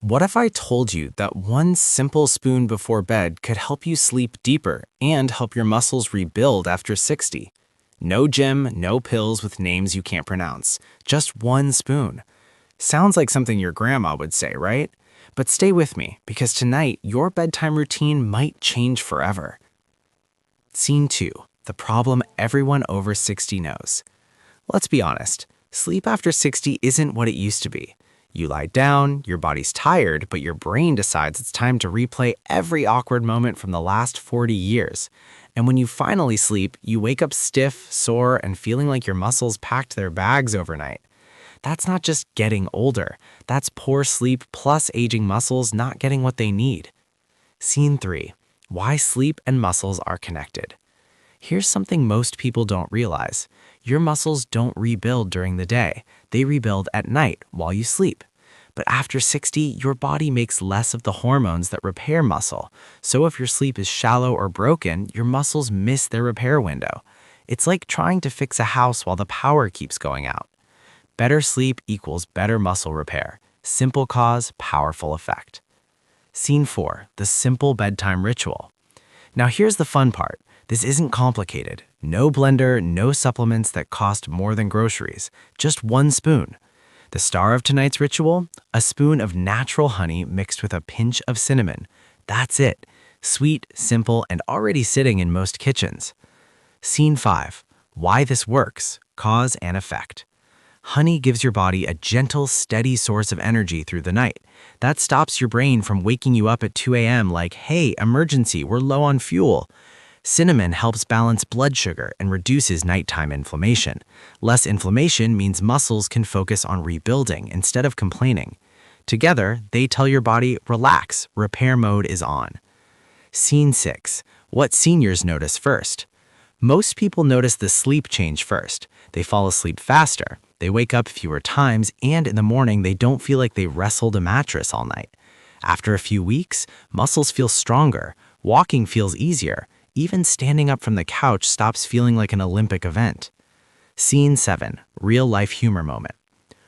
What if I told you that one simple spoon before bed could help you sleep deeper and help your muscles rebuild after 60? No gym, no pills with names you can't pronounce, just one spoon. Sounds like something your grandma would say, right? But stay with me, because tonight your bedtime routine might change forever. Scene 2, the problem everyone over 60 knows. Let's be honest, sleep after 60 isn't what it used to be. You lie down, your body's tired, but your brain decides it's time to replay every awkward moment from the last 40 years. And when you finally sleep, you wake up stiff, sore, and feeling like your muscles packed their bags overnight. That's not just getting older, that's poor sleep plus aging muscles not getting what they need. Scene 3, why sleep and muscles are connected. Here's something most people don't realize. Your muscles don't rebuild during the day. They rebuild at night while you sleep. But after 60, your body makes less of the hormones that repair muscle. So if your sleep is shallow or broken, your muscles miss their repair window. It's like trying to fix a house while the power keeps going out. Better sleep equals better muscle repair. Simple cause, powerful effect. Scene 4, the simple bedtime ritual. Now here's the fun part. This isn't complicated. No blender, no supplements that cost more than groceries. Just one spoon. The star of tonight's ritual? A spoon of natural honey mixed with a pinch of cinnamon. That's it. Sweet, simple, and already sitting in most kitchens. Scene 5. Why this works. Cause and effect. Honey gives your body a gentle, steady source of energy through the night. That stops your brain from waking you up at 2 a.m. like, hey, emergency, we're low on fuel. Cinnamon helps balance blood sugar and reduces nighttime inflammation. Less inflammation means muscles can focus on rebuilding instead of complaining. Together, they tell your body, relax, repair mode is on. Scene 6. What seniors notice first. Most people notice the sleep change first. They fall asleep faster, they wake up fewer times, and in the morning they don't feel like they wrestled a mattress all night. After a few weeks, muscles feel stronger, walking feels easier, even standing up from the couch stops feeling like an Olympic event. Scene 7. Real-life humor moment.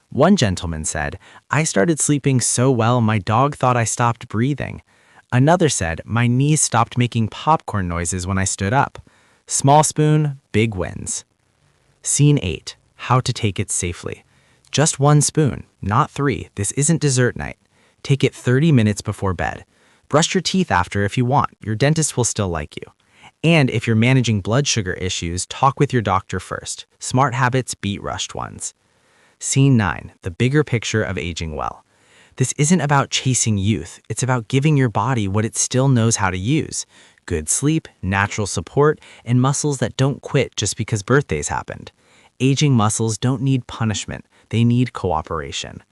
One gentleman said, I started sleeping so well my dog thought I stopped breathing. Another said, my knees stopped making popcorn noises when I stood up. Small spoon, big wins. Scene 8. How to take it safely. Just one spoon, not 3. This isn't dessert night. Take it 30 minutes before bed. Brush your teeth after if you want. Your dentist will still like you. And if you're managing blood sugar issues, talk with your doctor first. Smart habits beat rushed ones. Scene 9. The bigger picture of aging well. This isn't about chasing youth. It's about giving your body what it still knows how to use. Good sleep, natural support, and muscles that don't quit just because birthdays happened. Aging muscles don't need punishment. They need cooperation.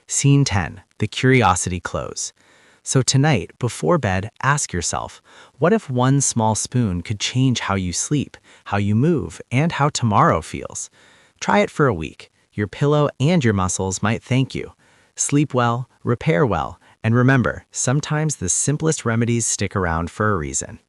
Scene 10. The curiosity close. So tonight, before bed, ask yourself, what if one small spoon could change how you sleep, how you move, and how tomorrow feels? Try it for a week. Your pillow and your muscles might thank you. Sleep well, repair well, and remember, sometimes the simplest remedies stick around for a reason.